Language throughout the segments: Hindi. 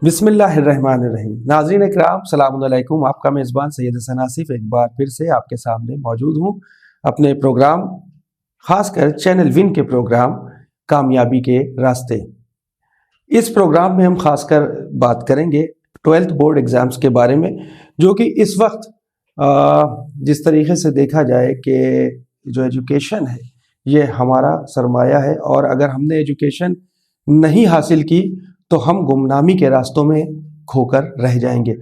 बिस्मिल्लाहिर्रहमानिर्रहीम। नाज़रीन इकराम, सलाम अलैकुम। आपका मेज़बान सैयद हसन आसिफ एक बार फिर से आपके सामने मौजूद हूँ अपने प्रोग्राम, ख़ासकर चैनल विन के प्रोग्राम कामयाबी के रास्ते। इस प्रोग्राम में हम ख़ासकर बात करेंगे 12th बोर्ड एग्ज़ाम्स के बारे में, जो कि इस वक्त जिस तरीके से देखा जाए कि जो एजुकेशन है ये हमारा सरमाया है, और अगर हमने एजुकेशन नहीं हासिल की तो हम गुमनामी के रास्तों में खोकर रह जाएंगे।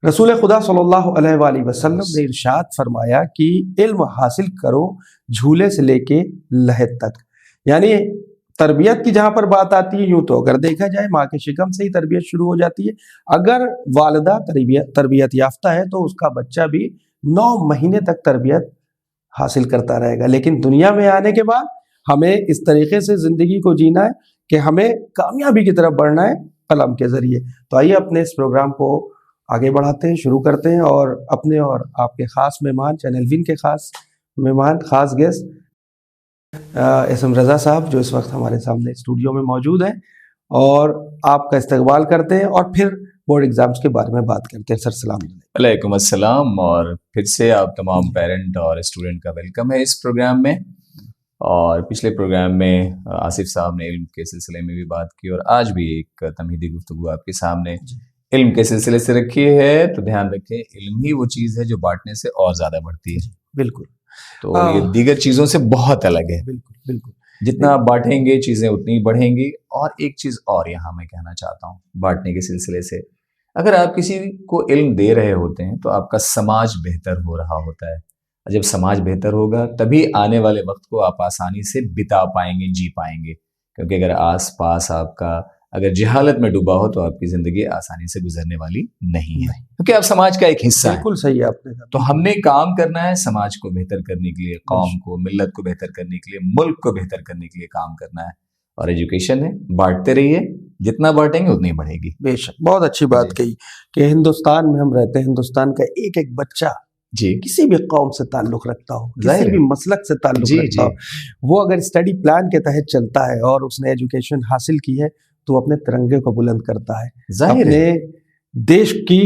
रसूल खुदा सल्लल्लाहु अलैहि वसल्लम ने इरशाद फरमाया कि इल्म हासिल करो झूले से लेके लहद तक। यानी तरबियत की जहाँ पर बात आती है, यूँ तो अगर देखा जाए माँ के शिकम से ही तरबियत शुरू हो जाती है। अगर वालिदा तरबियत याफ्ता है तो उसका बच्चा भी 9 महीने तक तरबियत हासिल करता रहेगा। लेकिन दुनिया में आने के बाद हमें इस तरीके से ज़िंदगी को जीना है कि हमें कामयाबी की तरफ बढ़ना है कलम के ज़रिए। तो आइए अपने इस प्रोग्राम को आगे बढ़ाते हैं, शुरू करते हैं, और अपने और आपके ख़ास मेहमान, चैनल विन के ख़ास मेहमान, ख़ास गेस्ट एसएम रज़ा साहब, जो इस वक्त हमारे सामने स्टूडियो में मौजूद हैं, और आपका इस्तकबाल करते हैं और फिर बोर्ड एग्ज़ाम्स के बारे में बात करते हैं। सर सलाम अलैकुम अस्सलाम, और फिर से आप तमाम पेरेंट और स्टूडेंट का वेलकम है इस प्रोग्राम में। और पिछले प्रोग्राम में आसिफ साहब ने इल्म के सिलसिले में भी बात की, और आज भी एक तमहीदी गुफ्तगू आपके सामने इल्म के सिलसिले से रखी है। तो ध्यान रखें, इल्म ही वो चीज़ है जो बांटने से और ज़्यादा बढ़ती है। बिल्कुल। तो ये दीगर चीज़ों से बहुत अलग है। बिल्कुल बिल्कुल। जितना आप बांटेंगे चीज़ें उतनी ही बढ़ेंगी। और एक चीज़ और यहाँ मैं कहना चाहता हूँ बांटने के सिलसिले से, अगर आप किसी को इल्म दे रहे होते हैं तो आपका समाज बेहतर हो रहा होता है। जब समाज बेहतर होगा तभी आने वाले वक्त को आप आसानी से बिता पाएंगे, जी पाएंगे। क्योंकि अगर आस पास आपका अगर जहालत में डूबा हो तो आपकी ज़िंदगी आसानी से गुजरने वाली नहीं है, क्योंकि आप समाज का एक हिस्सा है। बिल्कुल सही है आपने कहा। तो हमने काम करना है समाज को बेहतर करने के लिए, कौम को, मिल्लत को बेहतर करने के लिए, मुल्क को बेहतर करने के लिए काम करना है। और एजुकेशन है, बांटते रहिए, जितना बांटेंगे उतनी बढ़ेगी। बेशक, बहुत अच्छी बात कही कि हिंदुस्तान में हम रहते हैं, हिंदुस्तान का एक एक बच्चा जी किसी भी कौम से ताल्लुक रखता हो, किसी भी मसलक से ताल्लुक रखता हो, वो अगर स्टडी प्लान के तहत चलता है और उसने एजुकेशन हासिल की है तो अपने तिरंगे को बुलंद करता है, अपने देश की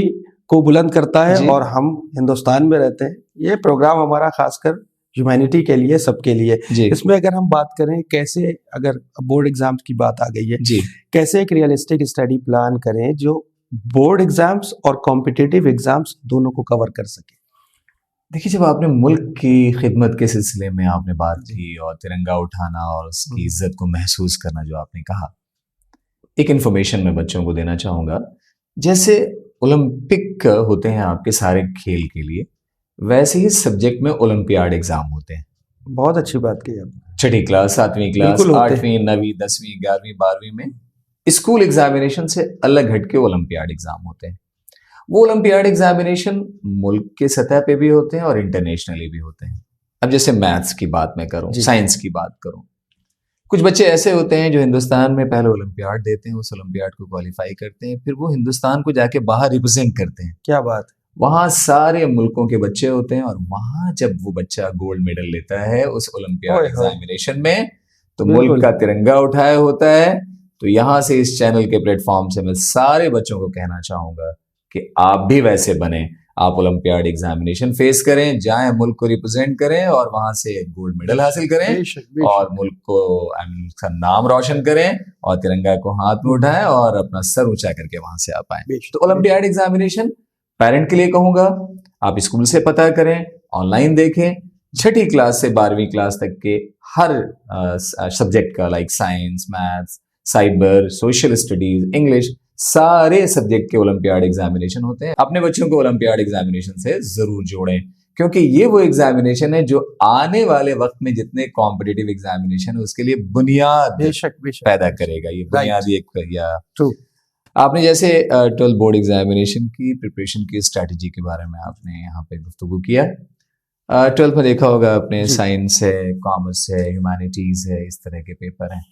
को बुलंद करता है। और हम हिंदुस्तान में रहते हैं। ये प्रोग्राम हमारा खासकर ह्यूमैनिटी के लिए, सबके लिए। इसमें अगर हम बात करें कैसे, अगर बोर्ड एग्जाम्स की बात आ गई है, कैसे एक रियलिस्टिक स्टडी प्लान करें जो बोर्ड एग्जाम्स और कॉम्पिटिटिव एग्जाम्स दोनों को कवर कर सके। देखिए, जब आपने मुल्क की खिदमत के सिलसिले में आपने बात की और तिरंगा उठाना और उसकी इज्जत को महसूस करना जो आपने कहा, एक इन्फॉर्मेशन मैं बच्चों को देना चाहूँगा। जैसे ओलंपिक होते हैं आपके सारे खेल के लिए, वैसे ही सब्जेक्ट में ओलंपियाड एग्जाम होते हैं। बहुत अच्छी बात की आपने। 6ठी क्लास, 7वीं क्लास, 8वीं, 9वीं, 10वीं, 11वीं, 12वीं में स्कूल एग्जामिनेशन से अलग हटके ओलंपियाड एग्जाम होते हैं। वो ओलंपियाड एग्जामिनेशन मुल्क के सतह पे भी होते हैं और इंटरनेशनली भी होते हैं। अब जैसे मैथ्स की बात मैं करूं, साइंस की बात करूं, कुछ बच्चे ऐसे होते हैं जो हिंदुस्तान में पहले ओलंपियाड देते हैं, उस ओलंपियाड को क्वालिफाई करते हैं, फिर वो हिंदुस्तान को जाके बाहर रिप्रेजेंट करते हैं। क्या बात। वहां सारे मुल्कों के बच्चे होते हैं, और वहां जब वो बच्चा गोल्ड मेडल लेता है उस ओलंपियाड एग्जामिनेशन में, तो मुल्क का तिरंगा उठाया होता है। तो यहां से, इस चैनल के प्लेटफॉर्म से मैं सारे बच्चों को कहना चाहूंगा कि आप भी वैसे बने, आप ओलंपियाड एग्जामिनेशन फेस करें, जाएं, मुल्क को रिप्रेजेंट करें और वहां से गोल्ड मेडल हासिल करें। बेशक। और मुल्क को उसका नाम रोशन करें और तिरंगा को हाथ में उठाएं और अपना सर ऊंचा करके वहां से आप आए। तो ओलंपियाड एग्जामिनेशन पेरेंट के लिए कहूंगा, आप स्कूल से पता करें, ऑनलाइन देखें। 6ठी क्लास से 12वीं क्लास तक के हर सब्जेक्ट का, like science, maths, cyber, social studies, English, सारे सब्जेक्ट के ओलंपियाड एग्जामिनेशन होते हैं। अपने बच्चों को ओलंपियाड एग्जामिनेशन से जरूर जोड़ें, क्योंकि ये वो एग्जामिनेशन है जो आने वाले वक्त में जितने कॉम्पिटिटिव एग्जामिनेशन है उसके लिए बुनियाद पैदा करेगा। ये बुनियादी एक या आपने जैसे 12 बोर्ड एग्जामिनेशन की प्रिपरेशन की स्ट्रैटेजी के बारे में आपने यहाँ पे गुफ्तगू किया। 12th में देखा होगा आपने, साइंस है, कॉमर्स है, ह्यूमैनिटीज है, इस तरह के पेपर हैं,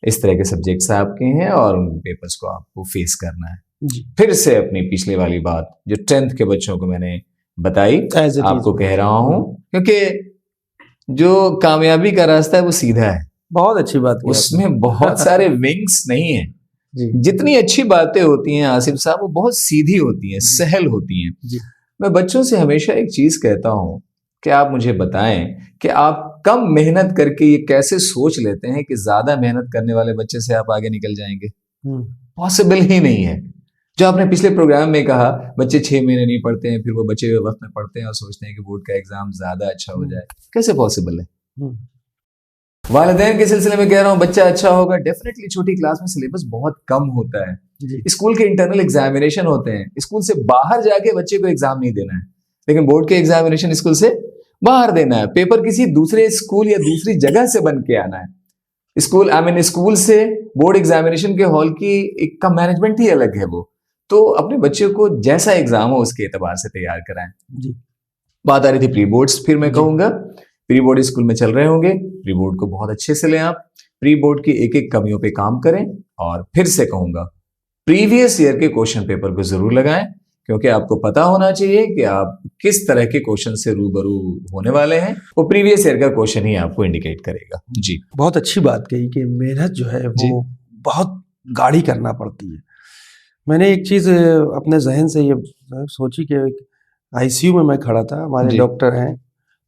इस तरह के सब्जेक्ट्स आपके हैं और उन पेपर्स को आपको फेस करना है। फिर से अपनी पिछले वाली बात जो 10th के बच्चों को मैंने बताई आपको कह रहा हूं, क्योंकि जो कामयाबी का रास्ता है वो सीधा है। बहुत अच्छी बात, उसमें बहुत सारे विंग्स नहीं है। जी जितनी अच्छी बातें होती हैं आसिफ साहब वो बहुत सीधी होती हैं, सहल होती हैं। जी मैं बच्चों से हमेशा एक चीज कहता हूं कि आप मुझे बताएं कि आप कम मेहनत करके ये कैसे सोच लेते हैं कि ज्यादा मेहनत करने वाले बच्चे से आप आगे निकल जाएंगे। पॉसिबल ही नहीं है। जो आपने पिछले प्रोग्राम में कहा बच्चे 6 महीने नहीं पढ़ते हैं, फिर वो बचे हुए वक्त में पढ़ते हैं और सोचते हैं कि बोर्ड का एग्जाम ज्यादा अच्छा हो जाए, कैसे पॉसिबल है? वालिदैन के सिलसिले में कह रहा हूं बच्चा अच्छा होगा, डेफिनेटली छोटी क्लास में सिलेबस बहुत कम होता है, स्कूल के इंटरनल एग्जामिनेशन होते हैं, स्कूल से बाहर जाके बच्चे को एग्जाम नहीं देना है, लेकिन बोर्ड के एग्जामिनेशन स्कूल से बाहर देना है, पेपर किसी दूसरे स्कूल या दूसरी जगह से बन के आना है। स्कूल से बोर्ड एग्जामिनेशन के हॉल की एक का मैनेजमेंट ही अलग है। वो तो अपने बच्चे को जैसा एग्जाम हो उसके एतबार से तैयार कराएं। जी बात आ रही थी प्री बोर्ड्स, फिर मैं कहूंगा प्री बोर्ड स्कूल में चल रहे होंगे, प्री बोर्ड को बहुत अच्छे से लें आप, प्री बोर्ड की एक एक कमियों पे काम करें, और फिर से कहूंगा प्रीवियस ईयर के क्वेश्चन पेपर को जरूर लगाएं, क्योंकि आपको पता होना चाहिए कि आप किस तरह के क्वेश्चन से रूबरू होने वाले हैं। वो प्रीवियस ईयर का क्वेश्चन ही आपको इंडिकेट करेगा। जी बहुत अच्छी बात कही कि मेहनत जो है वो बहुत गाढ़ी करना पड़ती है। मैंने एक चीज़ अपने जहन से ये सोची कि आईसीयू में मैं खड़ा था, हमारे डॉक्टर हैं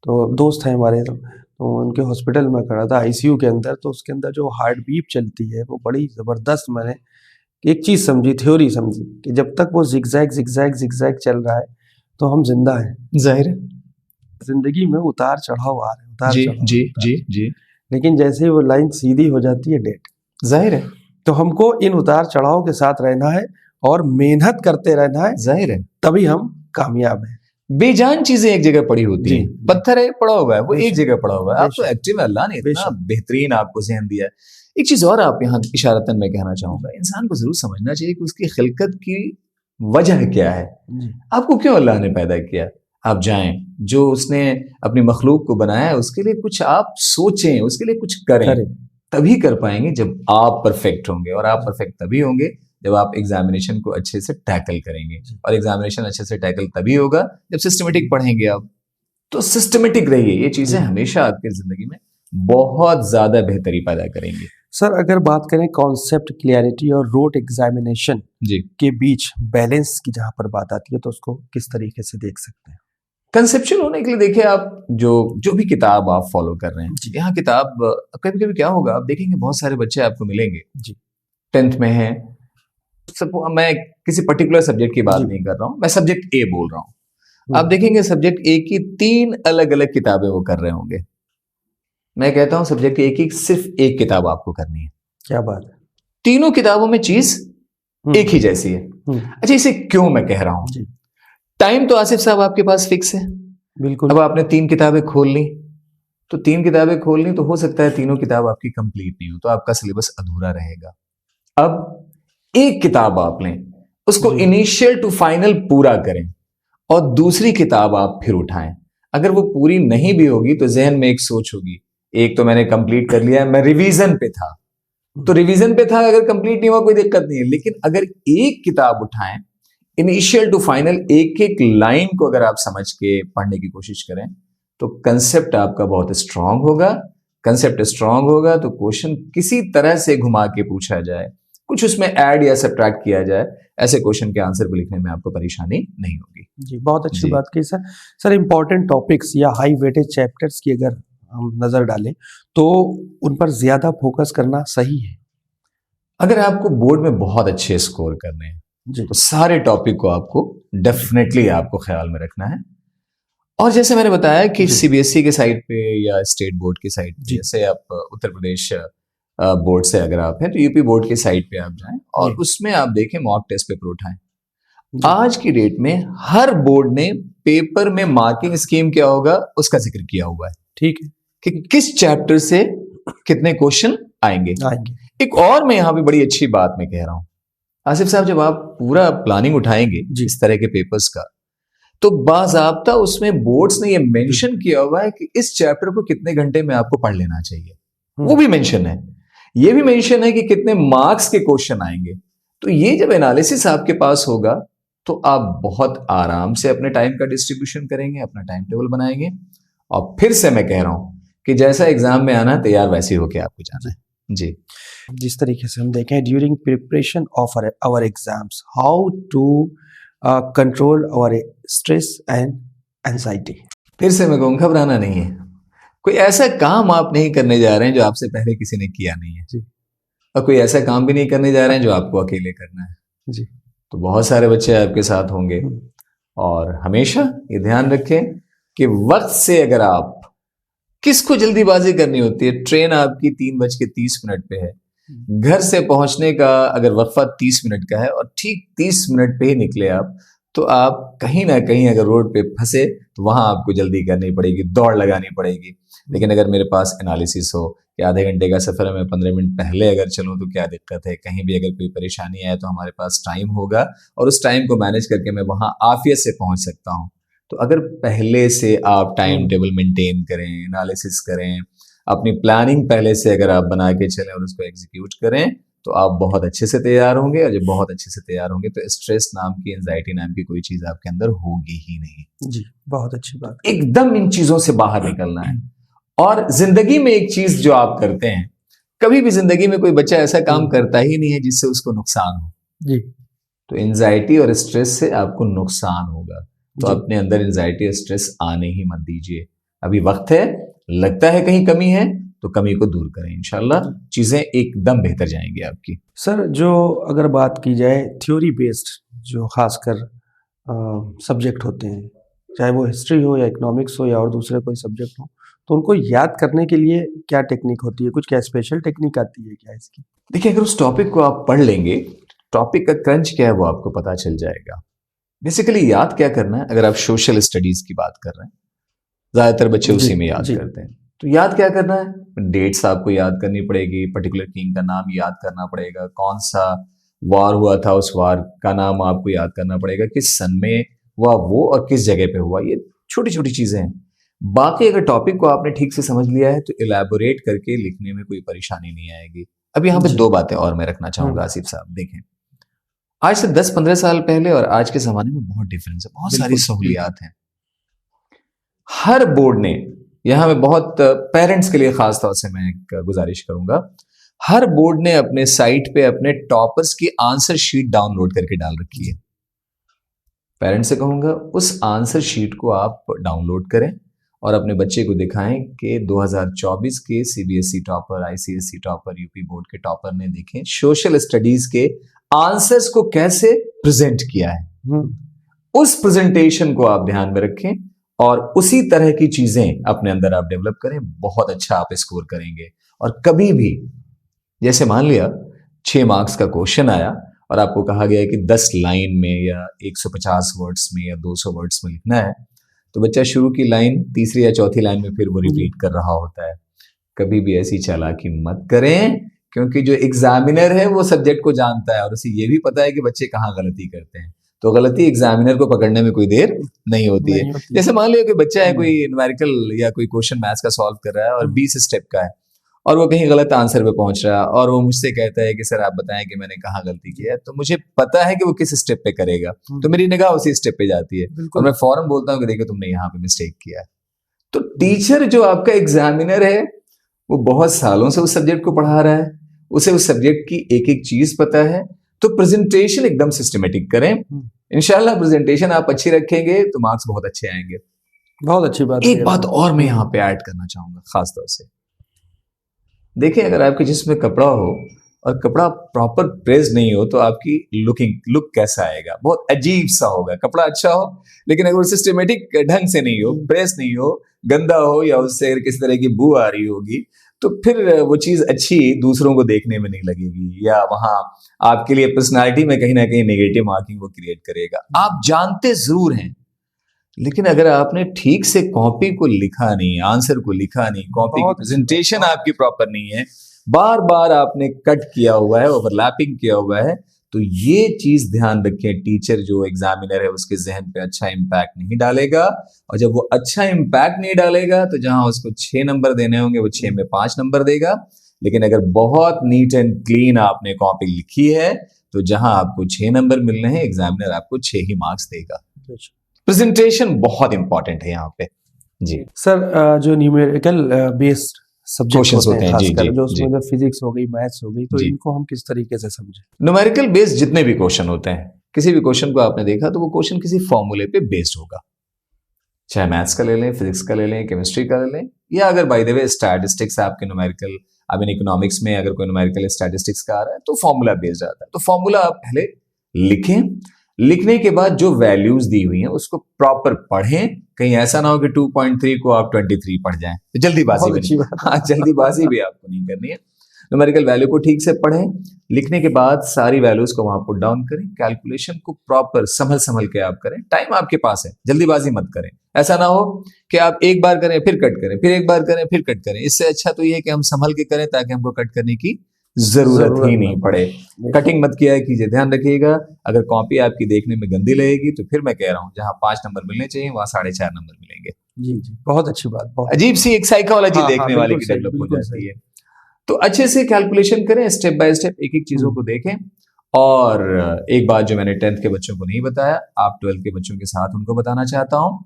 तो दोस्त हैं हमारे, तो उनके हॉस्पिटल में खड़ा था आईसीयू के अंदर, तो उसके अंदर जो हार्ट बीट चलती है वो बड़ी ज़बरदस्त, मैंने एक चीज़ समझी, थ्योरी समझी कि जब तक वो जिगजैग जिगजैग जिगजैग चल रहा है तो हम जिंदा हैं। जाहिर है जिंदगी में उतार चढ़ाव आ रहे हैं, उतार चढ़ाव, जी जी जी, लेकिन जैसे ही वो लाइन सीधी हो जाती है डेट। जाहिर है, तो हमको इन उतार चढ़ाव के साथ रहना है और मेहनत करते रहना है, जाहिर है, तभी हम कामयाब हैं। बेजान चीजें एक जगह पड़ी होती हैं, पत्थर है पड़ा हुआ है, वो एक जगह पड़ा हुआ है, आप तो एक्टिव है, अल्लाह ने इतना बेहतरीन आपको ज़हन दिया है। एक चीज और आप यहाँ इशारतन मैं कहना चाहूंगा, इंसान को जरूर समझना चाहिए कि उसकी खिलकत की वजह क्या है, आपको क्यों अल्लाह ने पैदा किया। आप जाएं, जो उसने अपनी मखलूक को बनाया है उसके लिए कुछ आप सोचें, उसके लिए कुछ करें, तभी कर पाएंगे जब आप परफेक्ट होंगे, और आप परफेक्ट तभी होंगे जब आप एग्जामिनेशन को अच्छे से टैकल करेंगे, और एग्जामिनेशन अच्छे से टैकल तभी होगा जब सिस्टमेटिक पढ़ेंगे आप। तो सिस्टमेटिक रहिए, ये चीजें हमेशा आपकी जिंदगी में बहुत ज्यादा बेहतरी पैदा करेंगे। सर अगर बात करें कॉन्सेप्ट क्लियरिटी और रोट एग्जामिनेशन के बीच बैलेंस की जहां पर बात आती है, तो उसको किस तरीके से देख सकते हैं? कंसेप्चुअल होने के लिए देखिए, आप जो भी किताब आप फॉलो कर रहे हैं, यहाँ किताब कभी कभी क्या होगा, आप देखेंगे बहुत सारे बच्चे आपको मिलेंगे जी 10th में हैं, मैं किसी पर्टिकुलर सब्जेक्ट की बात नहीं कर रहा हूँ, मैं सब्जेक्ट ए बोल रहा हूँ। आप देखेंगे सब्जेक्ट ए की 3 अलग अलग किताबें वो कर रहे होंगे। मैं कहता हूं सब्जेक्ट ए की सिर्फ एक किताब आपको करनी है। क्या बात है, तीनों किताबों में चीज एक ही जैसी है। अच्छा, इसे क्यों मैं कह रहा हूं? टाइम तो आसिफ साहब आपके पास फिक्स है, बिल्कुल। अब आपने 3 किताबें खोल ली, तो 3 किताबें खोलनी, तो हो सकता है तीनों किताब आपकी कंप्लीट नहीं हो, तो आपका सिलेबस अधूरा रहेगा। अब एक किताब आप लें, उसको इनिशियल टू फाइनल पूरा करें, और दूसरी किताब आप फिर उठाएं। अगर वो पूरी नहीं भी होगी तो जहन में एक सोच होगी, एक तो मैंने कंप्लीट कर लिया, मैं रिवीजन पे था, तो रिवीजन पे था, अगर कंप्लीट नहीं हुआ कोई दिक्कत नहीं है। लेकिन अगर एक किताब उठाएं, इनिशियल टू फाइनल एक एक लाइन को अगर आप समझ के पढ़ने की कोशिश करें, तो कंसेप्ट आपका बहुत स्ट्रांग होगा। कंसेप्ट स्ट्रांग होगा तो क्वेश्चन किसी तरह से घुमा के पूछा जाए, कुछ उसमें ऐड या सब्ट्रैक्ट किया जाए, ऐसे क्वेश्चन के आंसर को लिखने में आपको परेशानी नहीं होगी। जी, बहुत अच्छी बात की सर। सर इंपॉर्टेंट टॉपिक्स या हाई वेटेज चैप्टर्स की अगर हम नजर डालें तो उन पर ज्यादा फोकस करना सही है? अगर आपको बोर्ड में बहुत अच्छे स्कोर करने हैं तो सारे टॉपिक को आपको डेफिनेटली आपको ख्याल में रखना है। और जैसे मैंने बताया कि सीबीएसई के साइड पे या स्टेट बोर्ड की साइड पे, जैसे आप उत्तर प्रदेश बोर्ड से अगर आप हैं तो यूपी बोर्ड की साइड पे आप जाएं और उसमें आप देखें मॉक टेस्ट पेपर उठाएं। आज की डेट में हर बोर्ड ने पेपर में मार्किंग स्कीम क्या होगा उसका जिक्र किया हुआ है, ठीक है, कि किस चैप्टर से कितने क्वेश्चन आएंगे। एक और मैं यहाँ पे बड़ी अच्छी बात मैं कह रहा हूं आसिफ साहब, जब आप पूरा प्लानिंग उठाएंगे इस तरह के पेपर्स का, तो बाज़ाब्ता उसमें बोर्ड्स ने ये मेंशन किया हुआ है कि इस चैप्टर को कितने घंटे में आपको पढ़ लेना चाहिए, वो भी मेंशन है। ये भी मेंशन है कि कितने मार्क्स के क्वेश्चन आएंगे। तो ये जब एनालिसिस आपके पास होगा तो आप बहुत आराम से अपने टाइम का डिस्ट्रीब्यूशन करेंगे, अपना टाइम टेबल बनाएंगे, और फिर से मैं कह रहा हूं कि जैसा एग्जाम में आना है तैयार वैसे होके आपको जाना है। जी जिस तरीके से हम देखें during preparation of our exams, how to control our stress and anxiety. फिर से मैं कहूँ घबराना नहीं है। कोई ऐसा काम आप नहीं करने जा रहे हैं जो आपसे पहले किसी ने किया नहीं है जी। और कोई ऐसा काम भी नहीं करने जा रहे हैं जो आपको अकेले करना है जी। तो बहुत सारे बच्चे आपके साथ होंगे और हमेशा ये ध्यान रखें कि वक्त से अगर आप किसको जल्दीबाजी करनी होती है, ट्रेन आपकी 3:30 पे है, घर से पहुंचने का अगर वक्फा 30 मिनट का है और ठीक 30 मिनट पे ही निकले आप, तो आप कहीं ना कहीं अगर रोड पे फंसे तो वहां आपको जल्दी करनी पड़ेगी, दौड़ लगानी पड़ेगी। लेकिन अगर मेरे पास एनालिसिस हो कि आधे घंटे का सफर है, मैं 15 मिनट पहले अगर चलूं तो क्या दिक्कत है, कहीं भी अगर कोई परेशानी आए तो हमारे पास टाइम होगा और उस टाइम को मैनेज करके मैं वहां आफियत से पहुंच सकता हूं। तो अगर पहले से आप टाइम टेबल मेंटेन करें, एनालिसिस करें, अपनी प्लानिंग पहले से अगर आप बना के चलें और उसको एग्जीक्यूट करें तो आप बहुत अच्छे से तैयार होंगे। और जब बहुत अच्छे से तैयार होंगे तो स्ट्रेस नाम की, एंजाइटी नाम की कोई चीज आपके अंदर होगी ही नहीं। जी, बहुत अच्छी बात। एकदम इन चीजों से बाहर निकलना है। और जिंदगी में एक चीज जो आप करते हैं, कभी भी जिंदगी में कोई बच्चा ऐसा काम करता ही नहीं है जिससे उसको नुकसान हो। जी। तो एंजाइटी और स्ट्रेस से आपको नुकसान होगा, तो अपने अंदर एंजाइटी और स्ट्रेस आने ही मत दीजिए। अभी वक्त है, लगता है कहीं कमी है तो कमी को दूर करें, इंशाल्लाह चीजें एकदम बेहतर जाएंगी आपकी। सर, जो अगर बात की जाए थ्योरी बेस्ड जो खासकर सब्जेक्ट होते हैं, चाहे वो हिस्ट्री हो या इकोनॉमिक्स हो या और दूसरे कोई सब्जेक्ट हो, तो उनको याद करने के लिए क्या टेक्निक होती है? कुछ क्या स्पेशल टेक्निक आती है क्या इसकी? देखिए, अगर उस टॉपिक को आप पढ़ लेंगे, टॉपिक का क्रंच क्या है वो आपको पता चल जाएगा। बेसिकली याद क्या करना है, अगर आप सोशल स्टडीज की बात कर रहे हैं, ज्यादातर बच्चे उसी में याद करते हैं, तो याद क्या करना है, डेट्स आपको याद करनी पड़ेगी, पर्टिकुलर किंग का नाम याद करना पड़ेगा, कौन सा वार हुआ था उस वार का नाम आपको याद करना पड़ेगा, किस सन में हुआ वो और किस जगह पे हुआ। ये छोटी छोटी चीजें हैं। बाकी अगर टॉपिक को आपने ठीक से समझ लिया है तो इलेबोरेट करके लिखने में कोई परेशानी नहीं आएगी। अब यहाँ पे दो बातें और मैं रखना चाहूंगा आसिफ साहब। देखें, आज से 10-15 साल पहले और आज के जमाने में बहुत डिफरेंस है, बहुत सारी सहूलियात हैं। हर बोर्ड ने, यहां मैं बहुत पेरेंट्स के लिए खास तौर से मैं एक गुजारिश करूंगा, हर बोर्ड ने अपने साइट पे अपने टॉपर्स की आंसर शीट डाउनलोड करके डाल रखी है। पेरेंट्स से कहूंगा उस आंसर शीट को आप डाउनलोड करें और अपने बच्चे को दिखाएं कि 2024 के CBSE topper, ICSE topper, UP board के टॉपर ने देखें सोशल स्टडीज के आंसर्स को कैसे प्रेजेंट किया है। उस प्रेजेंटेशन को आप ध्यान में रखें और उसी तरह की चीजें अपने अंदर आप डेवलप करें, बहुत अच्छा आप स्कोर करेंगे। और कभी भी, जैसे मान लिया 6 मार्क्स का क्वेश्चन आया और आपको कहा गया है कि 10 लाइन में या 150 वर्ड्स में या 200 वर्ड्स में लिखना है, तो बच्चा शुरू की लाइन, तीसरी या चौथी लाइन में फिर वो रिपीट कर रहा होता है। कभी भी ऐसी चालाकी मत करें, क्योंकि जो एग्जामिनर है वो सब्जेक्ट को जानता है और उसे ये भी पता है कि बच्चे कहाँ गलती करते हैं। तो गलती एग्जामिनर को पकड़ने में कोई देर नहीं होती है। जैसे मान लिया कि बच्चा है, कोई न्यूमेरिकल या कोई क्वेश्चन मैथ्स का सॉल्व कर रहा है और 20 स्टेप का है और वो कहीं गलत आंसर पे पहुंच रहा है और वो मुझसे कहता है कि सर आप बताएं कि मैंने कहाँ गलती की है। तो मुझे पता है कि वो किस स्टेप पे करेगा, तो मेरी निगाह उसी स्टेप पे जाती है और मैं फौरन बोलता हूँ कि देखो तुमने यहाँ पे मिस्टेक किया है। तो टीचर जो आपका एग्जामिनर है वो बहुत सालों से उस सब्जेक्ट को पढ़ा रहा है, उसे उस सब्जेक्ट की एक एक चीज पता है। तो प्रेजेंटेशन एकदम सिस्टमेटिक करें, इंशाल्लाह प्रेजेंटेशन आप अच्छी रखेंगे तो मार्क्स बहुत अच्छे आएंगे। बहुत अच्छी बात। एक बात और मैं यहाँ पे ऐड करना चाहूंगा खास तौर से, देखिए अगर आपके जिस्म में कपड़ा हो और कपड़ा प्रॉपर प्रेस नहीं हो तो आपकी लुक कैसा आएगा, बहुत अजीब सा होगा। कपड़ा अच्छा हो लेकिन अगर सिस्टमेटिक ढंग से नहीं हो, प्रेस नहीं हो, गंदा हो या उससे अगर किसी तरह की बू आ रही होगी तो फिर वो चीज अच्छी दूसरों को देखने में नहीं लगेगी या वहां आपके लिए पर्सनालिटी में कहीं ना कहीं नेगेटिव मार्किंग वो क्रिएट करेगा। आप जानते जरूर हैं, लेकिन अगर आपने ठीक से कॉपी को लिखा नहीं, आंसर को लिखा नहीं, कॉपी की प्रेजेंटेशन आपकी प्रॉपर नहीं है, बार बार आपने कट किया हुआ है, ओवरलैपिंग किया हुआ है, तो ये चीज ध्यान रखें, टीचर जो एग्जामिनर है उसके जहन पे अच्छा इंपैक्ट नहीं डालेगा। और जब वो अच्छा इंपैक्ट नहीं डालेगा तो जहां उसको 6 नंबर देने होंगे वो 6 में 5 नंबर देगा। लेकिन अगर बहुत नीट एंड क्लीन आपने कॉपी लिखी है तो जहां आपको 6 नंबर मिलने हैं, एग्जामिनर आपको 6 ही मार्क्स देगा। प्रेजेंटेशन बहुत इंपॉर्टेंट है यहाँ पे। जी सर, जो न्यूमेरिकल बेस्ड सब्जेक्ट क्वेश्चंस होते हैं होते हैं, जी, खासकर जी, जो जी। उसमें जो फिजिक्स हो गई, मैथ्स हो गई, तो जी। इनको हम किस तरीके से समझें? न्यूमेरिकल बेस्ड जितने भी क्वेश्चन होते हैं, किसी भी क्वेश्चन को आपने देखा तो वो क्वेश्चन किसी फॉर्मूले पे बेस्ड होगा, चाहे मैथ्स का ले लें, फिजिक्स का ले लें, केमिस्ट्री का ले लें, या अगर बाय द वे स्टैटिस्टिक्स आपके न्यूमेरिकल, अब इन इकोनॉमिक्स में अगर कोई न्यूमेरिकल स्टैटिस्टिक्स का आ रहा है तो फॉर्मूला बेस्ड आता है। तो फॉर्मूला आप पहले लिखें, लिखने के बाद जो वैल्यूज दी हुई हैं उसको प्रॉपर पढ़ें, कहीं ऐसा ना हो कि 2.3 को आप 23 पढ़ जाएं, तो जल्दीबाजी बहुत में अच्छी नहीं, बात हाँ जल्दीबाजी भी आपको नहीं करनी है। न्यूमेरिकल वैल्यू को ठीक से पढ़ें, लिखने के बाद सारी वैल्यूज को वहां पुट डाउन करें, कैलकुलेशन को प्रॉपर संभल संभल के आप करें, टाइम आपके पास है, जल्दीबाजी मत करें। ऐसा ना हो कि आप एक बार करें फिर कट करें, फिर एक बार करें फिर कट करें। इससे अच्छा तो ये है कि हम संभल के करें ताकि हमको कट करने की जरूरत ही नहीं पड़े। कटिंग मत किया कीजिए, ध्यान रखिएगा। अगर कॉपी आपकी देखने में गंदी लगेगी तो फिर मैं कह रहा हूं जहां 5 नंबर मिलने चाहिए वहां 4.5 नंबर मिलेंगे। जी जी, बहुत अच्छी बात, बहुत अजीब सी एक साइकोलॉजी हाँ, देखने वाले बिल्कुल की सही, डेवलप हो बिल्कुल जाती सही। है। तो अच्छे से कैलकुलेशन करें, स्टेप बाय स्टेप एक एक चीजों को देखें। और एक बात जो मैंने 10th के बच्चों को नहीं बताया, आप 12th के बच्चों के साथ उनको बताना चाहता हूं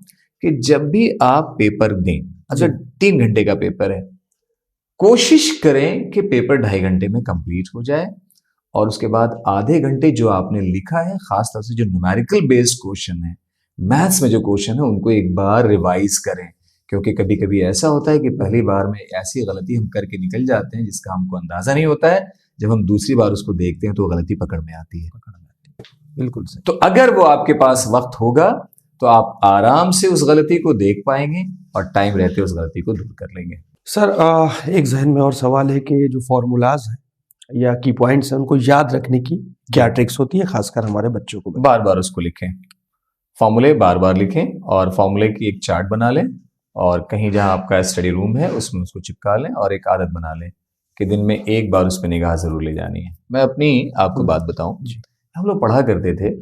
कि जब भी आप पेपर दें, अगर 3 घंटे का पेपर है, कोशिश करें कि पेपर 2.5 घंटे में कंप्लीट हो जाए। और उसके बाद आधे घंटे जो आपने लिखा है, खासतौर से जो न्यूमेरिकल बेस्ड क्वेश्चन है, मैथ्स में जो क्वेश्चन है, उनको एक बार रिवाइज करें। क्योंकि कभी कभी ऐसा होता है कि पहली बार में ऐसी गलती हम करके निकल जाते हैं जिसका हमको अंदाजा नहीं होता है, जब हम दूसरी बार उसको देखते हैं तो गलती पकड़ में आती है। बिल्कुल सही। तो अगर वो आपके पास वक्त होगा तो आप आराम से उस गलती को देख पाएंगे और टाइम रहते उस गलती को दूर कर लेंगे। सर एक जहन में और सवाल है कि जो फॉर्मूलाज हैं या की पॉइंट्स हैं उनको याद रखने की क्या ट्रिक्स होती है, खासकर हमारे बच्चों को? बार बार उसको लिखें, फॉर्मूले बार बार लिखें और फॉर्मूले की एक चार्ट बना लें और कहीं जहां आपका स्टडी रूम है उसमें उसको चिपका लें और एक आदत बना लें कि दिन में एक बार उस पर निगाह जरूर ले जानी है। मैं अपनी आपको बात बताऊं, हम लोग पढ़ा करते थे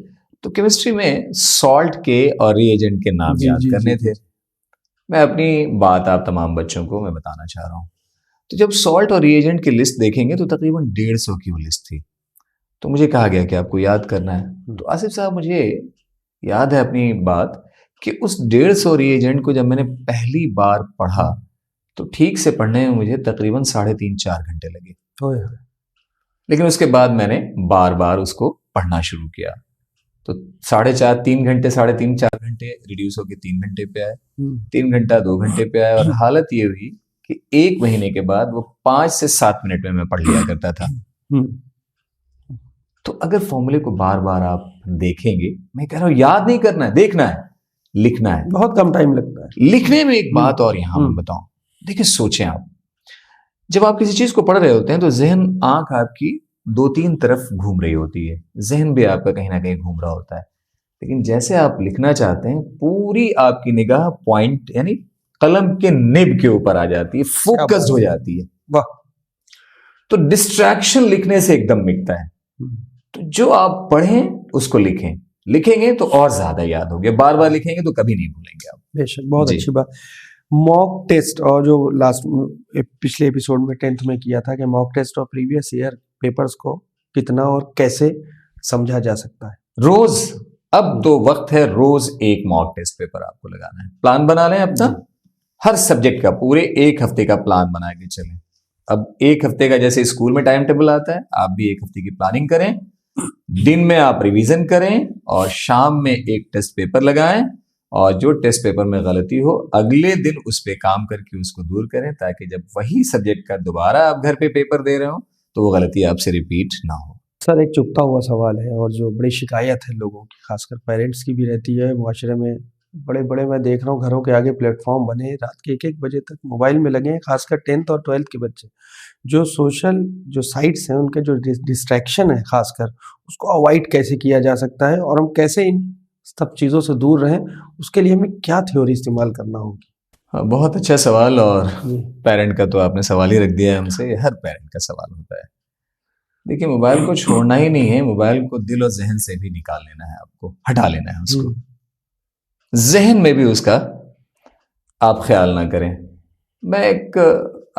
तो केमिस्ट्री में सॉल्ट के और रिएजेंट के नाम जी, याद जी, करने जी, थे। मैं अपनी बात आप तमाम बच्चों को मैं बताना चाह रहा हूँ। तो जब सॉल्ट और रिएजेंट की लिस्ट देखेंगे तो तकरीबन 150 की वो लिस्ट थी। तो मुझे कहा गया कि आपको याद करना है। तो आसिफ साहब, मुझे याद है अपनी बात कि उस 150 रिएजेंट को जब मैंने पहली बार पढ़ा तो ठीक से पढ़ने में मुझे तकरीबन 3.5-4 घंटे लगे। ओए, लेकिन उसके बाद मैंने बार बार उसको पढ़ना शुरू किया तो 4.5 3 घंटे 3.5 4 घंटे रिड्यूस होकर 3 घंटे पे आए, 3 घंटा 2 घंटे पे आए और हालत ये हुई कि 1 महीने के बाद वो 5 से 7 मिनट में मैं पढ़ लिया करता था। तो अगर फॉर्मूले को बार बार आप देखेंगे, मैं कह रहा हूं याद नहीं करना है, देखना है, लिखना है, बहुत कम टाइम लगता है लिखने में। एक बात और यहां मैं बताऊं, देखिए सोचें आप, जब आप किसी चीज को पढ़ रहे होते हैं तो जहन, आंख आपकी 2-3 तरफ घूम रही होती है, जहन भी आपका कहीं ना कहीं घूम रहा होता है। लेकिन जैसे आप लिखना चाहते हैं, पूरी आपकी निगाह पॉइंट यानी कलम के निब के ऊपर आ जाती है, फोकस्ड हो जाती है। वाह। तो डिस्ट्रैक्शन लिखने से एकदम मिटता है। तो जो आप पढ़ें उसको लिखें, लिखेंगे तो और ज्यादा याद होंगे, बार बार लिखेंगे तो कभी नहीं भूलेंगे आप। बेशक, बहुत अच्छी बात। मॉक टेस्ट, और जो लास्ट पिछले एपिसोड में 10th में किया था कि मॉक टेस्ट और प्रीवियस ईयर पेपर्स को कितना और कैसे समझा जा सकता है? रोज, अब तो वक्त है, रोज एक मॉक टेस्ट पेपर आपको लगाना है। प्लान बना लें अपना, हर सब्जेक्ट का पूरे 1 हफ्ते का प्लान बना के चलें। अब 1 हफ्ते का जैसे स्कूल में टाइम टेबल आता है, आप भी 1 हफ्ते की प्लानिंग करें। दिन में आप रिवीजन करें और शाम में एक टेस्ट पेपर लगाएं और जो टेस्ट पेपर में गलती हो अगले दिन उस पे काम करके उसको दूर करें, ताकि जब वही सब्जेक्ट का दोबारा आप घर पे पेपर दे रहे हो तो वो गलती आपसे रिपीट ना हो। सर एक चुभता हुआ सवाल है और जो बड़ी शिकायत है लोगों की, खासकर पेरेंट्स की भी रहती है, मुआशरे में बड़े बड़े मैं देख रहा हूँ घरों के आगे प्लेटफॉर्म बने, रात के 1-1 बजे तक मोबाइल में लगे हैं, खासकर 10th और 12th के बच्चे। जो सोशल जो साइट्स हैं उनके जो डिस्ट्रैक्शन है खासकर, उसको अवॉइड कैसे किया जा सकता है और हम कैसे इन सब चीज़ों से दूर रहें, उसके लिए हमें क्या थ्योरी इस्तेमाल करना होगी? हाँ, बहुत अच्छा सवाल, और पेरेंट का तो आपने सवाल ही रख दिया है हमसे, हर पेरेंट का सवाल होता है। देखिए, मोबाइल को छोड़ना ही नहीं है, मोबाइल को दिल और जहन से भी निकाल लेना है, आपको हटा लेना है उसको, जहन में भी उसका आप ख्याल ना करें। मैं एक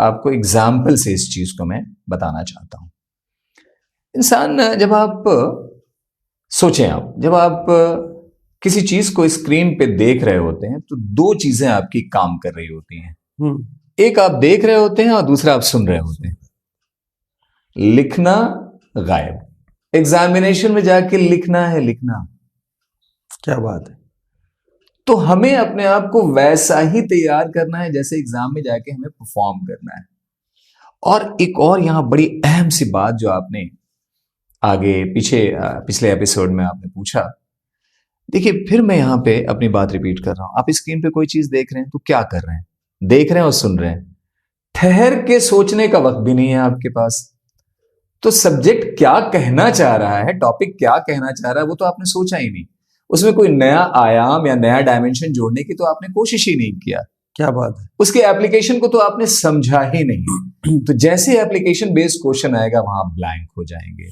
आपको एग्जाम्पल से इस चीज को मैं बताना चाहता हूं। इंसान, जब आप सोचें, आप जब आप किसी चीज को स्क्रीन पे देख रहे होते हैं तो 2 चीजें आपकी काम कर रही होती हैं। एक आप देख रहे होते हैं और दूसरा आप सुन रहे होते हैं। लिखना गायब, एग्जामिनेशन में जाके लिखना है, लिखना। क्या बात है। तो हमें अपने आप को वैसा ही तैयार करना है जैसे एग्जाम में जाके हमें परफॉर्म करना है। और एक और यहां बड़ी अहम सी बात जो आपने आगे पिछले एपिसोड में आपने पूछा, देखिए फिर मैं यहां पे अपनी बात रिपीट कर रहा हूं। आप स्क्रीन पे कोई चीज देख रहे हैं तो क्या कर रहे हैं? देख रहे हैं और सुन रहे हैं। ठहर के सोचने का वक्त भी नहीं है आपके पास। तो सब्जेक्ट क्या कहना चाह रहा है, टॉपिक क्या कहना चाह रहा है, वो तो आपने सोचा ही नहीं। उसमें कोई नया आयाम या नया डायमेंशन जोड़ने की तो आपने कोशिश ही नहीं किया। क्या बात है। उसके एप्लीकेशन को तो आपने समझा ही नहीं। तो जैसे एप्लीकेशन बेस्ड क्वेश्चन आएगा वहां ब्लैंक हो जाएंगे।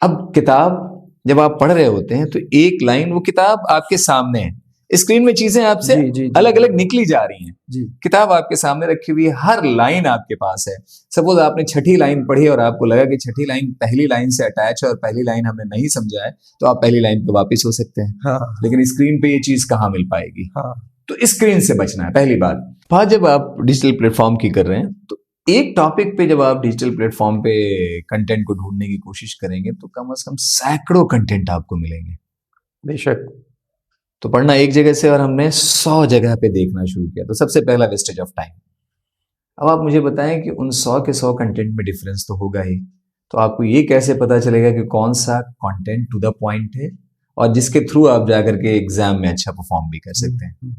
अब किताब जब आप पढ़ रहे होते हैं तो एक लाइन, वो किताब आपके सामने है, स्क्रीन में चीजें आपसे अलग अलग निकली जा रही हैं जी। किताब आपके सामने रखी हुई है, हर लाइन आपके पास है। सपोज आपने छठी लाइन पढ़ी और आपको लगा कि छठी लाइन पहली लाइन से अटैच है और पहली लाइन हमने नहीं समझा है, तो आप पहली लाइन पे वापस हो सकते हैं। हाँ। लेकिन स्क्रीन पे ये चीज कहाँ मिल पाएगी? हाँ। तो स्क्रीन से बचना है पहली बात। जब आप डिजिटल प्लेटफॉर्म की कर रहे हैं तो एक टॉपिक पे जब आप डिजिटल प्लेटफॉर्म पे कंटेंट को ढूंढने की कोशिश करेंगे तो कम से कम सैकड़ों कंटेंट आपको मिलेंगे। बेशक। तो पढ़ना एक जगह से और हमने 100 जगह पे देखना शुरू किया, तो सबसे पहला वेस्टेज ऑफ टाइम। अब आप मुझे बताएं कि उन 100 के 100 कंटेंट में डिफरेंस तो होगा ही, तो आपको ये कैसे पता चलेगा कि कौन सा कंटेंट टू द पॉइंट है और जिसके थ्रू आप जाकर के एग्जाम में अच्छा परफॉर्म भी कर सकते हैं?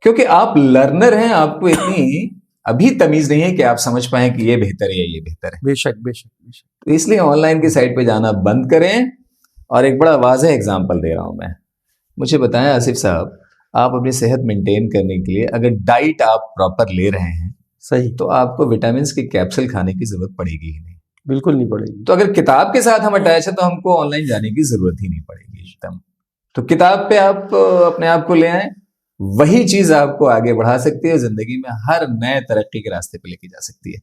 क्योंकि आप लर्नर हैं, आपको इतनी अभी तमीज नहीं है कि आप समझ पाए कि ये बेहतर है या ये बेहतर है। बेशक बेशक बेशक। तो इसलिए ऑनलाइन की साइट पे जाना बंद करें। और एक बड़ा वाज़ेह एग्जांपल दे रहा हूं मैं। मुझे बताएं आसिफ साहब, आप अपनी सेहत मेंटेन करने के लिए अगर डाइट आप प्रॉपर ले रहे हैं सही, तो आपको विटामिन के कैप्सूल खाने की जरूरत पड़ेगी ही नहीं। बिल्कुल नहीं पड़ेगी। तो अगर किताब के साथ हम अटैच है तो हमको ऑनलाइन जाने की जरूरत ही नहीं पड़ेगी एकदम। तो किताब पे आप अपने आप को ले आए, वही चीज आपको आगे बढ़ा सकती है, जिंदगी में हर नए तरक्की के रास्ते पे लेके जा सकती है।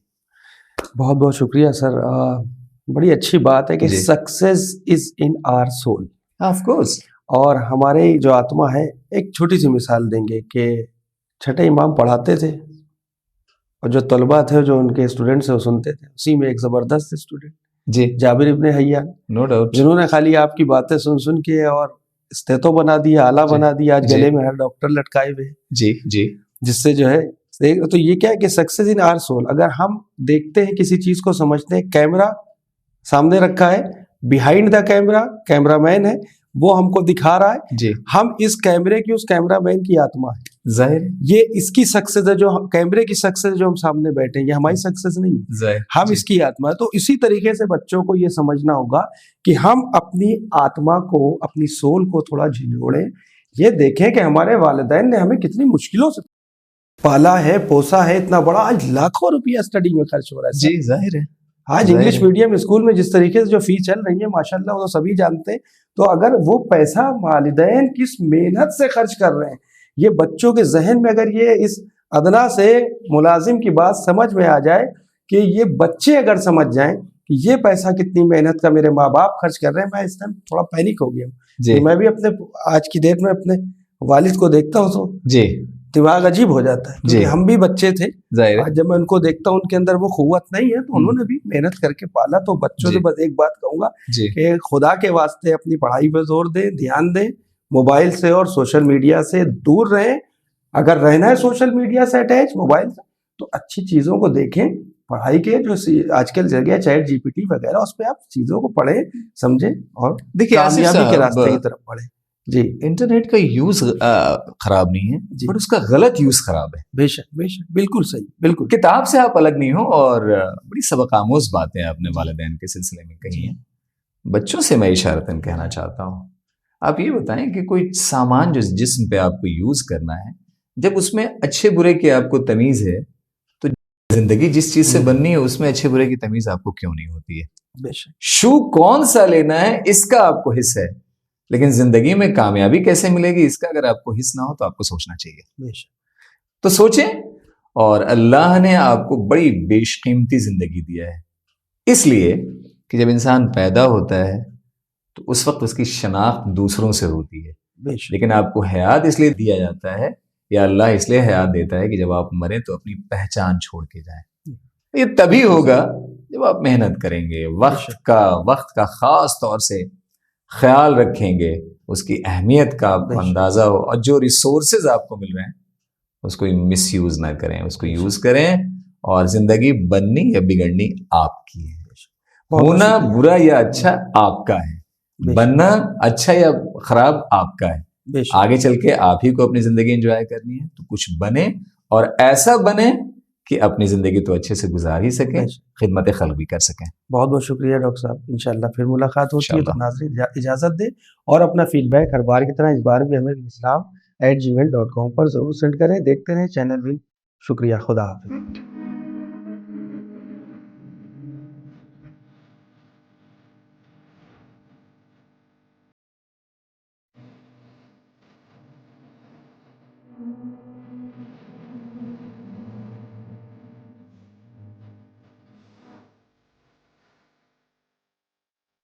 बहुत बहुत शुक्रिया सर। बड़ी अच्छी बात है कि success is in our soul. Of course. और हमारे जो आत्मा है, एक छोटी सी मिसाल देंगे कि छठे इमाम पढ़ाते थे और जो तलबा थे, जो उनके स्टूडेंट्स है, वो सुनते थे। उसी में एक जबरदस्त स्टूडेंट जी, जाबिर इब्ने हय्यान, नो डाउट, जिन्होंने खाली आपकी बातें सुन सुन के और स्टेथो बना दिया, आला बना दिया, आज गले में हर डॉक्टर लटकाए हुए। जी जी। जिससे जो है, तो ये क्या है कि सक्सेस इन आवर सोल। अगर हम देखते हैं किसी चीज को, समझते हैं, कैमरा सामने रखा है, बिहाइंड द कैमरा कैमरामैन है, वो हमको दिखा रहा है जी। हम इस कैमरे की, उस कैमरामैन की आत्मा है। जाहिर, ये इसकी सक्सेस है, जो कैमरे की सक्सेस, जो हम सामने बैठे हैं, ये हमारी सक्सेस नहीं है, हम इसकी आत्मा है। तो इसी तरीके से बच्चों को ये समझना होगा कि हम अपनी आत्मा को, अपनी सोल को थोड़ा झिझोड़ें। ये देखें कि हमारे वालिदैन ने हमें कितनी मुश्किलों से पाला है, पोसा है, इतना बड़ा, आज लाखों रुपया स्टडी में खर्च हो रहा है। जी, जाहिर है। आज इंग्लिश मीडियम स्कूल में जिस तरीके से जो फी चल रही है, माशाल्लाह, वो तो सभी जानते हैं। तो अगर वो पैसा वालिदैन किस मेहनत से खर्च कर रहे हैं, ये बच्चों के जहन में अगर ये इस अदना से मुलाजिम की बात समझ में आ जाए कि ये बच्चे अगर समझ जाएं कि ये पैसा कितनी मेहनत का मेरे माँ बाप खर्च कर रहे हैं। मैं इस टाइम थोड़ा पैनिक हो गया हूँ। मैं भी अपने आज की डेट में अपने वालिद को देखता हूँ तो जी दिमाग अजीब हो जाता है, क्योंकि हम भी बच्चे थे। आज जब मैं उनको देखता हूँ, उनके अंदर वो खुव्वत नहीं है, तो उन्होंने भी मेहनत करके पाला। तो बच्चों से बस एक बात कहूंगा कि खुदा के वास्ते अपनी पढ़ाई पर जोर दें, ध्यान दें, मोबाइल से और सोशल मीडिया से दूर रहें। अगर रहना है सोशल मीडिया से अटैच, मोबाइल से, तो अच्छी चीजों को देखें। पढ़ाई के जो आजकल जगह चैट जीपीटी वगैरह, उस पर आप चीजों को पढ़ें, समझें और देखिए कामयाबी के रास्ते की तरफ बढ़े। जी, इंटरनेट का यूज खराब नहीं है, बट उसका गलत यूज खराब है। बेशक बेशक, बिल्कुल सही, बिल्कुल। किताब से आप अलग नहीं हो। और बड़ी सबक आमोज बातें आपने वालिदैन के सिलसिले में कही हैं। बच्चों से मैं इशारतन कहना चाहता हूँ, आप ये बताएं कि कोई सामान जो जिस्म पे आपको यूज करना है, जब उसमें अच्छे बुरे की आपको तमीज है, तो जिंदगी जिस चीज से बननी है उसमें अच्छे बुरे की तमीज आपको क्यों नहीं होती है? बेशक। शू कौन सा लेना है इसका आपको हिस्सा है, लेकिन जिंदगी में कामयाबी कैसे मिलेगी इसका अगर आपको हिस्स ना हो तो आपको सोचना चाहिए। तो सोचें। और अल्लाह ने आपको बड़ी बेशकीमती जिंदगी दिया है, इसलिए कि जब इंसान पैदा होता है तो उस वक्त उसकी शनाख्त दूसरों से होती है, लेकिन आपको हयात इसलिए दिया जाता है या अल्लाह इसलिए हयात देता है कि जब आप मरें तो अपनी पहचान छोड़ के जाएं। ये तभी होगा जब आप मेहनत करेंगे, वक्त का खास तौर से ख्याल रखेंगे, उसकी अहमियत का आपको अंदाजा हो, और जो रिसोर्सेज आपको मिल रहे हैं उसको मिस यूज ना करें, उसको यूज करें। और जिंदगी बननी या बिगड़नी आपकी है, होना बुरा या अच्छा आपका है, बनना अच्छा या खराब आपका है। आगे चल के आप ही को अपनी जिंदगी एंजॉय करनी है, तो कुछ बने और ऐसा बने कि अपनी जिंदगी तो अच्छे से गुजार ही सके, खिदमत खल्क भी कर सकें। बहुत बहुत शुक्रिया डॉक्टर साहब, इंशाल्लाह फिर मुलाकात होती है। तो नाज़रीन इजाज़त दे और अपना फीडबैक हर बार की तरह इस बार भी हमें islam@gmail.com पर ज़रूर सेंड करें। देखते रहें चैनल विन। शुक्रिया, खुदा हाफिज़।